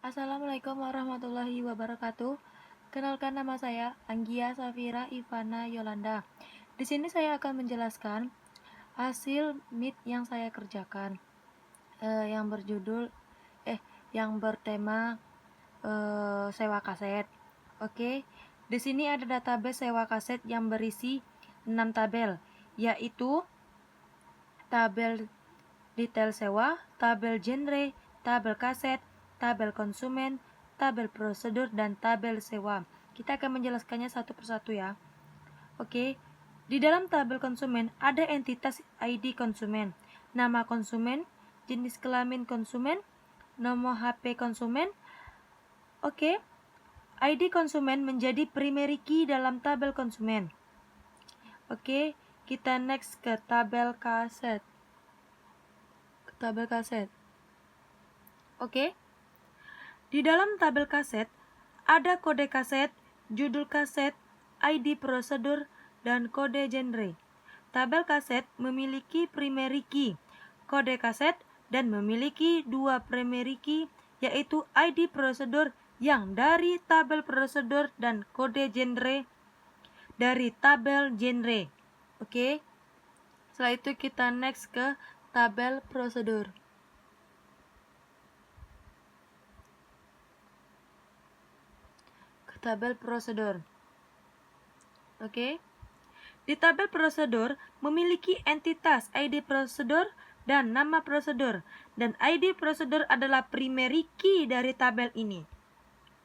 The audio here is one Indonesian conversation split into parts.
Assalamualaikum warahmatullahi wabarakatuh. Kenalkan nama saya Anggia Safira Ivana Yolanda. Di sini saya akan menjelaskan hasil MIT yang saya kerjakan, yang berjudul, yang bertema sewa kaset. Oke, di sini ada database sewa kaset yang berisi 6 tabel, yaitu tabel detail sewa, tabel genre, tabel kaset, tabel konsumen, tabel prosedur, dan tabel sewa. Kita akan menjelaskannya satu persatu ya. Oke, di dalam tabel konsumen ada entitas ID konsumen, nama konsumen, jenis kelamin konsumen, nomor HP konsumen. Oke, ID konsumen menjadi primary key dalam tabel konsumen. Oke, kita next ke tabel kaset. Oke, di dalam tabel kaset ada kode kaset, judul kaset, ID prosedur, dan kode genre. Tabel kaset memiliki primary key, kode kaset, dan memiliki dua primary key, yaitu ID prosedur yang dari tabel prosedur dan kode genre dari tabel genre. Oke, setelah itu kita next ke tabel prosedur. Tabel prosedur. Oke. Di tabel prosedur memiliki entitas ID prosedur dan nama prosedur, dan ID prosedur adalah primary key dari tabel ini.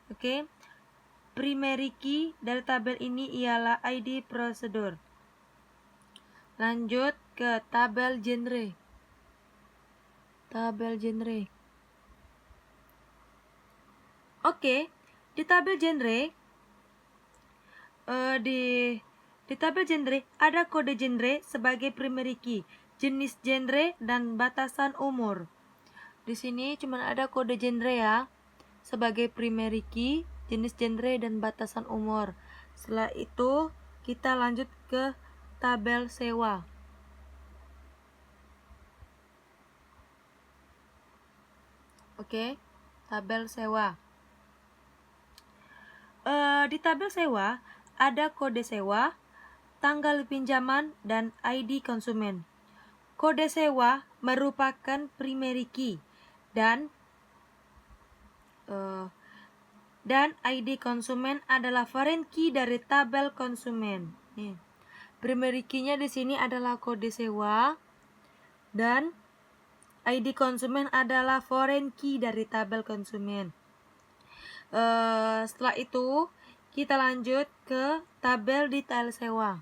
Oke. Primary key dari tabel ini ialah ID prosedur. Lanjut ke tabel genre. Oke, di tabel genre di tabel genre ada kode genre sebagai primary key, jenis genre, dan batasan umur. Di sini cuma ada kode genre ya, sebagai primary key, jenis genre, dan batasan umur. Setelah itu kita lanjut ke tabel sewa. Oke, tabel sewa. Di tabel sewa ada kode sewa, tanggal pinjaman, dan ID konsumen. Kode sewa merupakan primary key dan ID konsumen adalah foreign key dari tabel konsumen. Primary key-nya di sini adalah kode sewa dan ID konsumen adalah foreign key dari tabel konsumen. Setelah itu kita lanjut ke tabel detail sewa.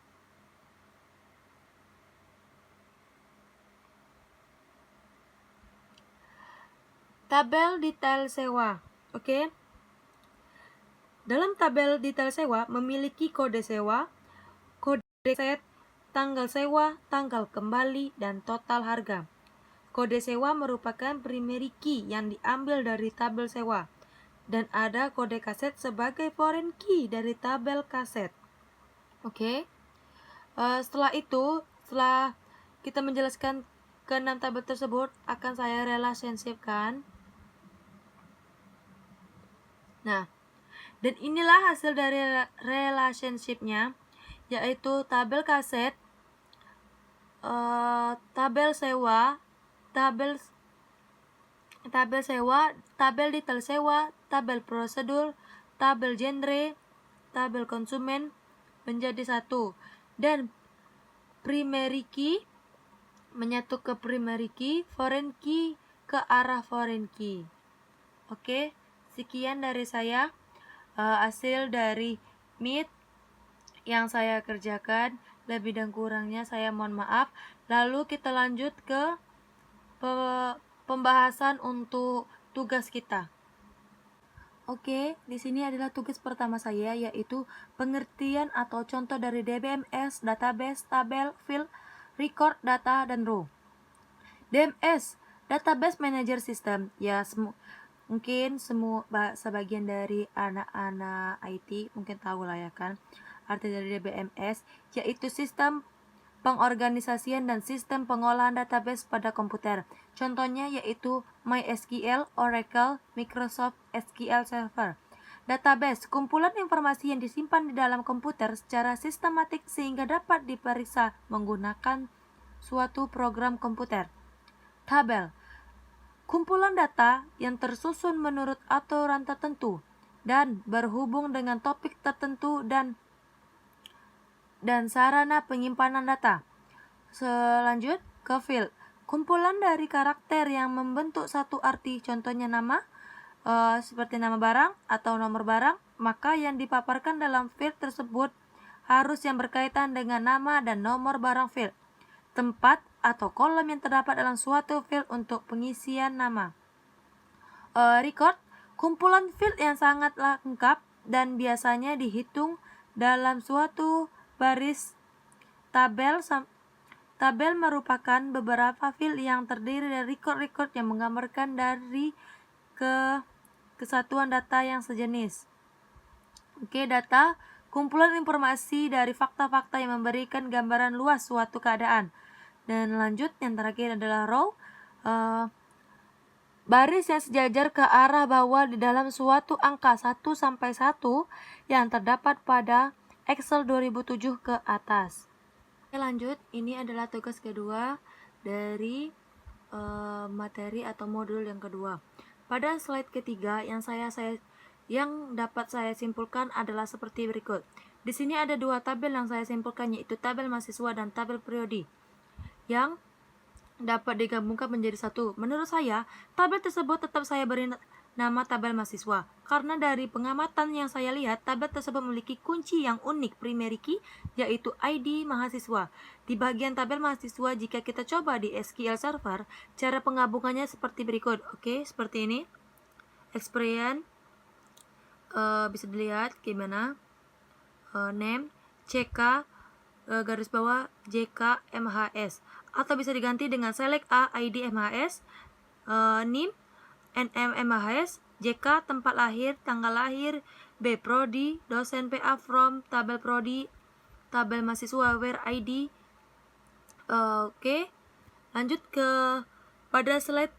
Tabel detail sewa. Oke. Dalam tabel detail sewa memiliki kode sewa, kode set, tanggal sewa, tanggal kembali, dan total harga. Kode sewa merupakan primary key yang diambil dari tabel sewa, dan ada kode kaset sebagai foreign key dari tabel kaset. Oke. Setelah itu, setelah kita menjelaskan ke-6 tabel tersebut, akan saya relationship-kan. Nah, dan inilah hasil dari relationship-nya, yaitu tabel kaset, tabel sewa, tabel detail sewa, tabel prosedur, tabel genre, tabel konsumen menjadi satu, dan primary key menyatu ke primary key, foreign key ke arah foreign key. Oke, sekian dari saya hasil dari MIT yang saya kerjakan. Lebih dan kurangnya saya mohon maaf. Lalu kita lanjut ke pembahasan untuk tugas kita. Oke, di sini adalah tugas pertama saya, yaitu pengertian atau contoh dari DBMS, database, tabel, field, record, data, dan row. DMS, Database Manager System. Ya, mungkin sebagian dari anak-anak IT mungkin tahu lah ya kan arti dari DBMS, yaitu sistem pengorganisasian dan sistem pengolahan database pada komputer. Contohnya yaitu MySQL, Oracle, Microsoft SQL Server. Database, kumpulan informasi yang disimpan di dalam komputer secara sistematik sehingga dapat diperiksa menggunakan suatu program komputer. Tabel, kumpulan data yang tersusun menurut aturan tertentu dan berhubung dengan topik tertentu dan sarana penyimpanan data. Selanjut ke field, kumpulan dari karakter yang membentuk satu arti, contohnya nama, seperti nama barang atau nomor barang, maka yang dipaparkan dalam field tersebut harus yang berkaitan dengan nama dan nomor barang field. Tempat atau kolom yang terdapat dalam suatu field untuk pengisian nama. Record, kumpulan field yang sangat lengkap dan biasanya dihitung dalam suatu baris tabel. Tabel merupakan beberapa field yang terdiri dari record-record yang menggambarkan dari kesatuan data yang sejenis. Data, kumpulan informasi dari fakta-fakta yang memberikan gambaran luas suatu keadaan. Dan lanjut, yang terakhir adalah row, baris yang sejajar ke arah bawah di dalam suatu angka 1 sampai 1 yang terdapat pada Excel 2007 ke atas. Lanjut, ini adalah tugas kedua dari materi atau modul yang kedua. Pada slide ketiga yang dapat saya simpulkan adalah seperti berikut. Di sini ada dua tabel yang saya simpulkan, yaitu tabel mahasiswa dan tabel periodi yang dapat digabungkan menjadi satu. Menurut saya, tabel tersebut tetap saya beri nama tabel mahasiswa, karena dari pengamatan yang saya lihat, tabel tersebut memiliki kunci yang unik primary key, yaitu ID mahasiswa. Di bagian tabel mahasiswa, jika kita coba di SQL Server, cara penggabungannya seperti berikut. Seperti ini. Experience, bisa dilihat gimana. Name, CK, garis bawah, JK, MHS. Atau bisa diganti dengan select A, ID MHS, NIM, NMMHS, JK tempat lahir, tanggal lahir, B prodi, dosen PA from, tabel prodi, tabel mahasiswa where ID. Lanjut ke pada slide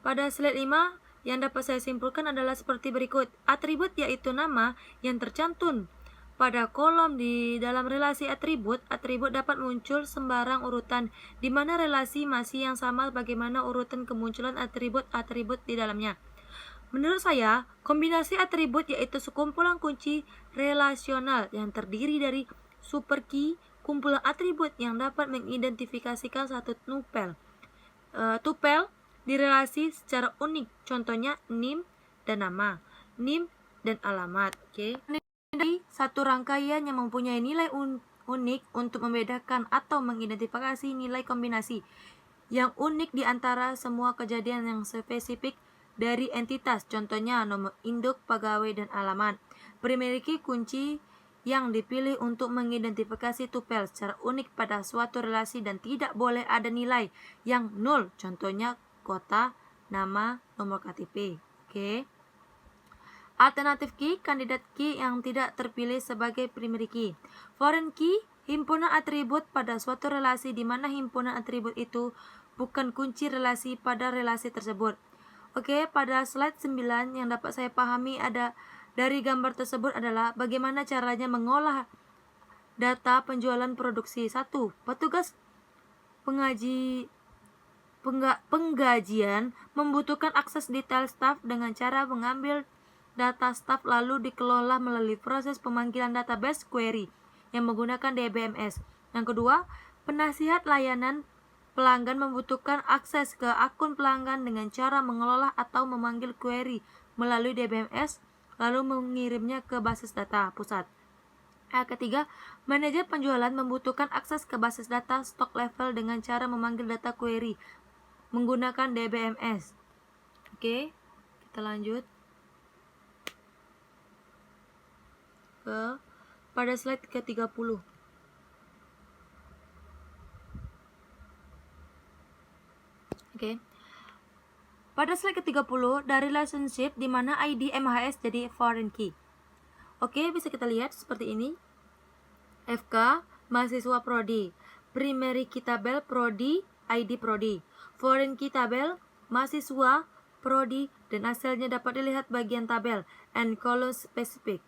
5 yang dapat saya simpulkan adalah seperti berikut. Atribut yaitu nama yang tercantum pada kolom di dalam relasi atribut dapat muncul sembarang urutan, di mana relasi masih yang sama bagaimana urutan kemunculan atribut-atribut di dalamnya. Menurut saya, kombinasi atribut yaitu sekumpulan kunci relasional yang terdiri dari superkey, kumpulan atribut yang dapat mengidentifikasikan satu tupel di relasi secara unik, contohnya NIM dan nama, NIM dan alamat. Satu rangkaian yang mempunyai nilai unik untuk membedakan atau mengidentifikasi nilai kombinasi yang unik di antara semua kejadian yang spesifik dari entitas, contohnya nomor induk, pegawai, dan alamat. Primary key, kunci yang dipilih untuk mengidentifikasi tupel secara unik pada suatu relasi dan tidak boleh ada nilai yang nol, contohnya kota, nama, nomor KTP. Alternative key, kandidat key yang tidak terpilih sebagai primary key. Foreign key, himpunan atribut pada suatu relasi di mana himpunan atribut itu bukan kunci relasi pada relasi tersebut. Pada slide 9 yang dapat saya pahami ada dari gambar tersebut adalah bagaimana caranya mengolah data penjualan produksi. 1. Petugas penggajian membutuhkan akses detail staf dengan cara mengambil data staf lalu dikelola melalui proses pemanggilan database query yang menggunakan DBMS. Yang kedua, penasihat layanan pelanggan membutuhkan akses ke akun pelanggan dengan cara mengelola atau memanggil query melalui DBMS lalu mengirimnya ke basis data pusat. Ketiga, manajer penjualan membutuhkan akses ke basis data stock level dengan cara memanggil data query menggunakan DBMS. Kita lanjut pada slide ke-30. Pada slide ke-30, dari relationship di mana ID MHS jadi foreign key. Bisa kita lihat seperti ini. FK, mahasiswa prodi. Primary key tabel prodi, ID prodi. Foreign key tabel mahasiswa, prodi, dan hasilnya dapat dilihat bagian tabel and column specific.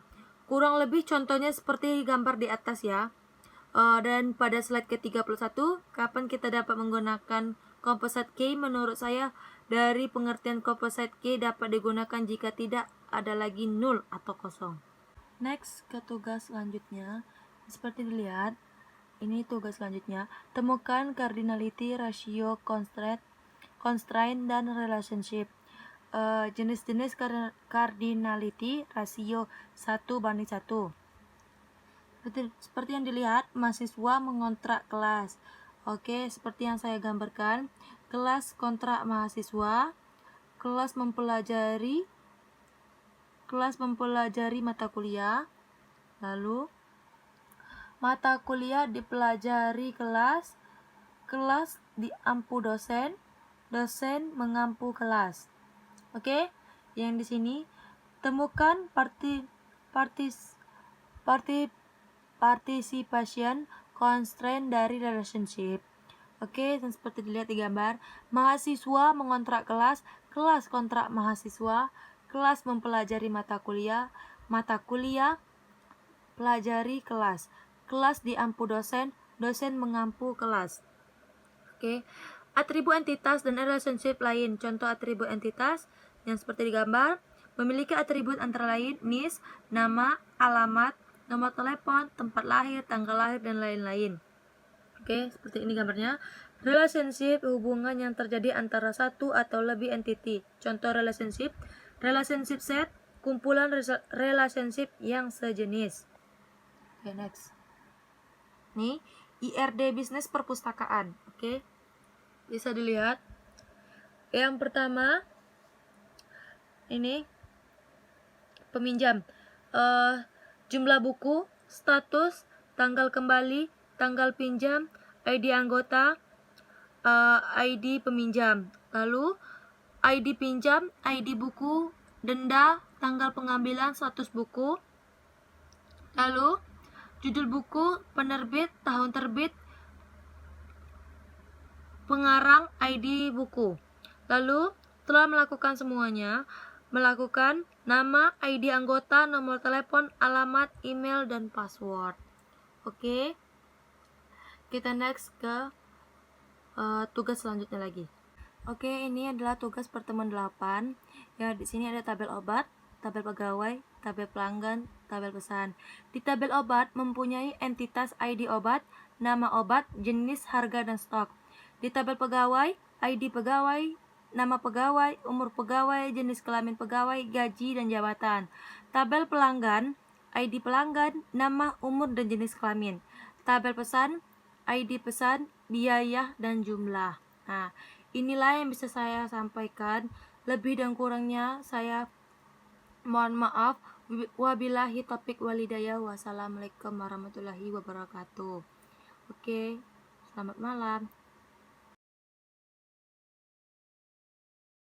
Kurang lebih contohnya seperti gambar di atas ya. Dan pada slide ke-31, kapan kita dapat menggunakan composite key? Menurut saya, dari pengertian composite key dapat digunakan jika tidak ada lagi nul atau kosong. Next, ke tugas selanjutnya. Seperti dilihat, ini tugas selanjutnya. Temukan cardinality, ratio, constraint, dan relationship. Jenis-jenis cardinality, rasio 1:1. Seperti yang dilihat, mahasiswa mengontrak kelas. Oke, seperti yang saya gambarkan, kelas kontrak mahasiswa, kelas mempelajari mata kuliah, lalu mata kuliah dipelajari kelas diampu dosen, dosen mengampu kelas. Oke, yang di sini temukan participation constraint dari relationship. Oke, dan seperti dilihat di gambar, mahasiswa mengontrak kelas, kelas kontrak mahasiswa, kelas mempelajari mata kuliah pelajari kelas, kelas diampu dosen, dosen mengampu kelas. Oke, atribut entitas dan relationship lain. Contoh atribut entitas yang seperti di gambar, memiliki atribut antara lain NIS, nama, alamat, nomor telepon, tempat lahir, tanggal lahir, dan lain-lain. Oke, seperti ini gambarnya. Relationship, hubungan yang terjadi antara satu atau lebih entity. Contoh relationship set, kumpulan relationship yang sejenis. Oke, next. Nih, IRD bisnis perpustakaan. Oke, bisa dilihat. Yang pertama, ini peminjam. Jumlah buku, status, tanggal kembali, tanggal pinjam, ID anggota, ID peminjam. Lalu ID pinjam, ID buku, denda, tanggal pengambilan, status buku. Lalu judul buku, penerbit, tahun terbit, pengarang, ID buku. Lalu setelah melakukan semuanya, melakukan nama, ID anggota, nomor telepon, alamat, email, dan password. Oke, kita next ke tugas selanjutnya lagi. Oke, ini adalah tugas pertemuan 8. Ya, di sini ada tabel obat, tabel pegawai, tabel pelanggan, tabel pesan. Di tabel obat mempunyai entitas ID obat, nama obat, jenis, harga, dan stok. Di tabel pegawai, ID pegawai, nama pegawai, umur pegawai, jenis kelamin pegawai, gaji, dan jabatan. Tabel pelanggan, ID pelanggan, nama, umur, dan jenis kelamin. Tabel pesan, ID pesan, biaya, dan jumlah. Nah, inilah yang bisa saya sampaikan. Lebih dan kurangnya saya mohon maaf. Wabillahi taufiq walhidayah. Wassalamualaikum warahmatullahi wabarakatuh. Oke, selamat malam.